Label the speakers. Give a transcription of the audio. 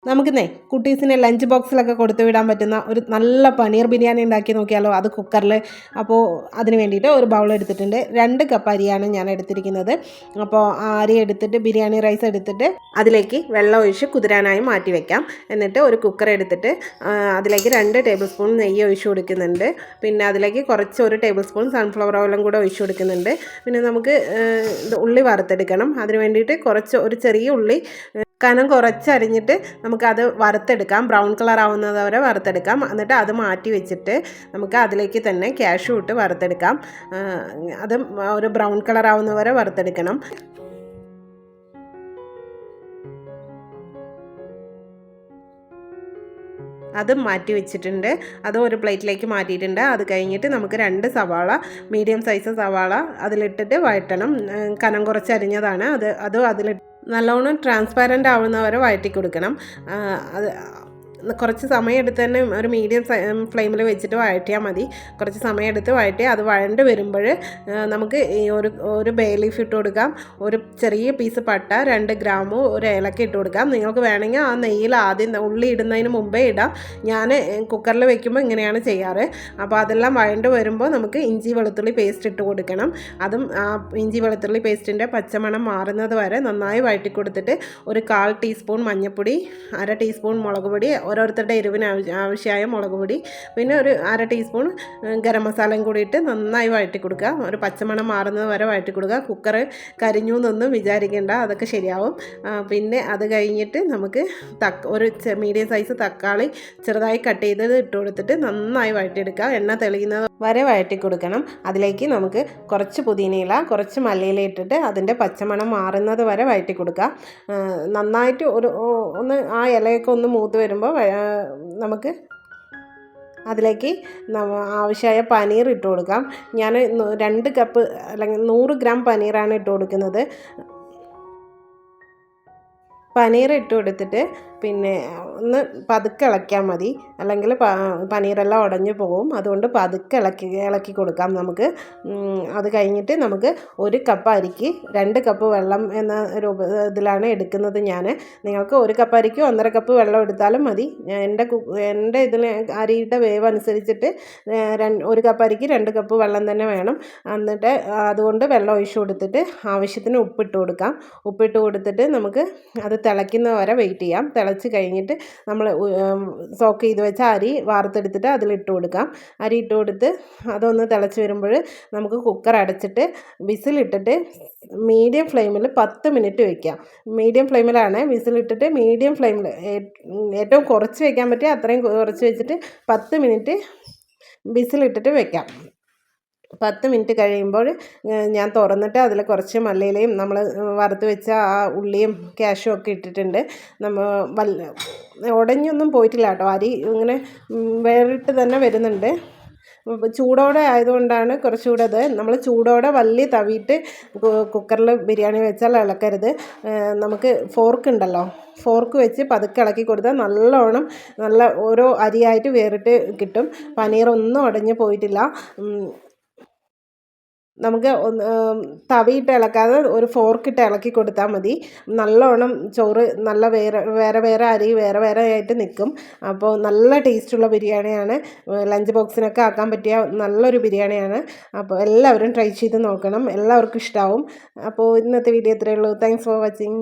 Speaker 1: നമുക്കിന്നേ കുട്ടീസിനെ lunch ബോക്സിലൊക്കെ കൊടുത്തു വിടാൻ പറ്റുന്ന ഒരു നല്ല പനീർ ബിരിയാണി ഉണ്ടാക്കി നോക്കിയാലോ, അത് കുക്കറിൽ. അപ്പോൾ അതിന് വേണ്ടിയിട്ട് ഒരു ബൗൾ എടുത്തിട്ടുണ്ട്. 2 കപ്പ് അരിയാണ് ഞാൻ എടുത്തിരിക്കുന്നത്. അപ്പോൾ ആ അരി എടുത്തിട്ട് ബിരിയാണി റൈസ് എടുത്തിട്ട് അതിലേക്ക് വെള്ളം ഒഴിച്ച് കുതിരാനായി മാറ്റി വെക്കാം. എന്നിട്ട് ഒരു കുക്കർ എടുത്തിട്ട് അതിലേക്ക് 2 ടേബിൾ സ്പൂൺ നെയ്യ് ഒഴിച്ച് കൊടുക്കുന്നുണ്ട്. പിന്നെ അതിലേക്ക് കുറച്ച് 1 ടേബിൾ സ്പൂൺ സൺഫ്ലവർ ഓയിലും കൂടെ ഒഴിച്ച് കൊടുക്കുന്നുണ്ട്. പിന്നെ നമുക്ക് ഉള്ളി വറുത്തെടുക്കണം. അതിന് വേണ്ടിയിട്ട് ഒരു ചെറിയ ഉള്ളി കനം കുറച്ചരിഞ്ഞിട്ട് നമുക്കത് വറുത്തെടുക്കാം. ബ്രൗൺ കളർ ആവുന്നത് വരെ വറുത്തെടുക്കാം. എന്നിട്ട് അത് മാറ്റി വെച്ചിട്ട് നമുക്ക് അതിലേക്ക് തന്നെ കാഷ്യൂ ഇട്ട് വറുത്തെടുക്കാം. അത് ഒരു ബ്രൗൺ കളർ ആവുന്നത് വരെ വറുത്തെടുക്കണം. അത് മാറ്റി വെച്ചിട്ടുണ്ട്. അത് ഒരു പ്ലേറ്റിലേക്ക് മാറ്റിയിട്ടുണ്ട്. അത് കഴിഞ്ഞിട്ട് നമുക്ക് 2 സവാള, മീഡിയം സൈസ് സവാള അതിലിട്ടിട്ട് വഴറ്റണം. കനം കുറച്ച് അരിഞ്ഞതാണ്. അതും അതിലിട്ട് നല്ലോണം ട്രാൻസ്പാരൻ്റ് ആവുന്നവരെ വഴറ്റി കൊടുക്കണം. അത് കുറച്ച് സമയമെടുത്ത് തന്നെ ഒരു മീഡിയം ഫ്ലെയിമിൽ വെച്ചിട്ട് വഴറ്റിയാൽ മതി. കുറച്ച് സമയമെടുത്ത് വഴറ്റി അത് വഴണ്ട് വരുമ്പോൾ നമുക്ക് ഈ ഒരു ബേ ലീഫ് ഇട്ട് കൊടുക്കാം. ഒരു ചെറിയ പീസ് പട്ട, 2 ഗ്രാമ്പു, ഒരു ഏലക്ക ഇട്ട് കൊടുക്കാം. നിങ്ങൾക്ക് വേണമെങ്കിൽ ആ നെയ്യിൽ ആദ്യം ഉള്ളി ഇടുന്നതിന് മുമ്പേ ഇടാം. ഞാൻ കുക്കറിൽ വെക്കുമ്പോൾ ഇങ്ങനെയാണ് ചെയ്യാറ്. അപ്പോൾ അതെല്ലാം വഴണ്ട് വരുമ്പോൾ നമുക്ക് ഇഞ്ചി വെളുത്തുള്ളി പേസ്റ്റ് ഇട്ട് കൊടുക്കണം. അതും ആ ഇഞ്ചി വെളുത്തുള്ളി പേസ്റ്റിൻ്റെ പച്ചമണം മാറുന്നത് വരെ നന്നായി വഴറ്റി കൊടുത്തിട്ട് ഒരു 1/4 ടീസ്പൂൺ മഞ്ഞൾപ്പൊടി, 1/2 ടീസ്പൂൺ മുളക് പൊടി, ഓരോരുത്തരുടെ എരിവിന് ആവശ്യമായ മുളക് പൊടി, പിന്നെ ഒരു 1/2 ടീസ്പൂൺ ഗരം മസാലയും കൂടി ഇട്ട് നന്നായി വഴറ്റി കൊടുക്കുക. ഒരു പച്ചമണം മാറുന്നത് വരെ വഴറ്റി കൊടുക്കുക. കുക്കർ കരിഞ്ഞു എന്നൊന്നും വിചാരിക്കേണ്ട, അതൊക്കെ ശരിയാവും. പിന്നെ അത് കഴിഞ്ഞിട്ട് നമുക്ക് ഒരു മീഡിയം സൈസ് തക്കാളി ചെറുതായി കട്ട് ചെയ്തത് ഇട്ട് കൊടുത്തിട്ട് നന്നായി വഴറ്റിയെടുക്കുക. എണ്ണ തെളിയുന്നത് വരെ വഴറ്റി കൊടുക്കണം. അതിലേക്ക് നമുക്ക് കുറച്ച് പുതിനയില, കുറച്ച് മല്ലിയില ഇട്ടിട്ട് അതിൻ്റെ പച്ചമണം മാറുന്നത് വരെ വഴറ്റി കൊടുക്കുക. നന്നായിട്ട് ഒന്ന് ആ ഇലയൊക്കെ ഒന്ന് മൂത്ത് വരുമ്പോൾ നമുക്ക് അതിലേക്ക് ആവശ്യമായ പനീർ ഇട്ട് കൊടുക്കാം. ഞാൻ 2 കപ്പ് അല്ലെങ്കിൽ 100 ഗ്രാം പനീറാണ് ഇട്ട് കൊടുക്കുന്നത്. പനീർ ഇട്ട് കൊടുത്തിട്ട് പിന്നെ ഒന്ന് പതുക്കെ ഇളക്കിയാൽ മതി, അല്ലെങ്കിൽ പനീറെല്ലാം ഉടഞ്ഞു പോകും. അതുകൊണ്ട് പതുക്കെ ഇളക്കി കൊടുക്കാം നമുക്ക്. അത് കഴിഞ്ഞിട്ട് നമുക്ക് 1 കപ്പ് അരിക്ക് 2 കപ്പ് വെള്ളം എന്ന ഇതിലാണ് എടുക്കുന്നത് ഞാൻ. നിങ്ങൾക്ക് 1 കപ്പ് അരിക്ക് 1.5 കപ്പ് വെള്ളം എടുത്താലും മതി. എൻ്റെ ഇതിന് അരിയുടെ വേവ് അനുസരിച്ചിട്ട് 1 കപ്പ് അരിക്ക് 2 കപ്പ് വെള്ളം തന്നെ വേണം. എന്നിട്ട് അതുകൊണ്ട് വെള്ളം ഒഴിച്ചു കൊടുത്തിട്ട് ആവശ്യത്തിന് ഉപ്പിട്ട് കൊടുക്കാം. ഉപ്പിട്ട് കൊടുത്തിട്ട് നമുക്ക് അത് തിളയ്ക്കുന്ന വരെ വെയിറ്റ് ചെയ്യാം. തിളച്ച് കഴിഞ്ഞിട്ട് നമ്മൾ സോക്ക് ചെയ്ത് വെച്ച അരി വാർത്തെടുത്തിട്ട് അതിലിട്ട് കൊടുക്കാം. അരി ഇട്ട് കൊടുത്ത് അതൊന്ന് തിളച്ച് വരുമ്പോൾ നമുക്ക് കുക്കർ അടച്ചിട്ട് വിസിലിട്ടിട്ട് മീഡിയം ഫ്ലെയിമിൽ 10 മിനിറ്റ് വയ്ക്കാം. മീഡിയം ഫ്ലെയിമിലാണ് വിസിലിട്ടിട്ട് മീഡിയം ഫ്ലെയിമിൽ ഏറ്റവും കുറച്ച് വയ്ക്കാൻ പറ്റിയ അത്രയും കുറച്ച് വെച്ചിട്ട് 10 മിനിറ്റ് വിസിലിട്ടിട്ട് വയ്ക്കാം. 10 മിനിറ്റ് കഴിയുമ്പോൾ ഞാൻ തുറന്നിട്ട് അതിൽ കുറച്ച് മല്ലിയിലയും നമ്മൾ വറുത്ത് വെച്ച ആ ഉള്ളിയും കാഷ്യും ഒക്കെ ഇട്ടിട്ടുണ്ട്. ഉടഞ്ഞൊന്നും പോയിട്ടില്ല കേട്ടോ. അരി ഇങ്ങനെ വേറിട്ട് തന്നെ വരുന്നുണ്ട്. ചൂടോടെ ആയതുകൊണ്ടാണ് കുറച്ചുകൂടെ അത്. നമ്മൾ ചൂടോടെ വലിയ തവിയിട്ട് കുക്കറിൽ ബിരിയാണി വെച്ചാൽ ഇളക്കരുത്. നമുക്ക് ഫോർക്ക് ഉണ്ടല്ലോ, ഫോർക്ക് വെച്ച് പതുക്കെ ഇളക്കി കൊടുത്താൽ നല്ലോണം ഓരോ അരിയായിട്ട് വേറിട്ട് കിട്ടും. പനീറൊന്നും ഉടഞ്ഞു പോയിട്ടില്ല. നമുക്ക് തവിയിട്ട് ഇളക്കാതെ ഒരു ഫോർക്കിട്ട് ഇളക്കി കൊടുത്താൽ മതി. നല്ലോണം ചോറ് വേറെ അരി വേറെ ആയിട്ട് നിൽക്കും. അപ്പോൾ നല്ല ടേസ്റ്റുള്ള ബിരിയാണിയാണ്. ലഞ്ച് ബോക്സിനൊക്കെ ആക്കാൻ പറ്റിയ നല്ലൊരു ബിരിയാണിയാണ്. അപ്പോൾ എല്ലാവരും ട്രൈ ചെയ്ത് നോക്കണം. എല്ലാവർക്കും ഇഷ്ടമാവും. അപ്പോൾ ഇന്നത്തെ വീഡിയോ ഇത്രയേ ഉള്ളൂ. Thanks for watching.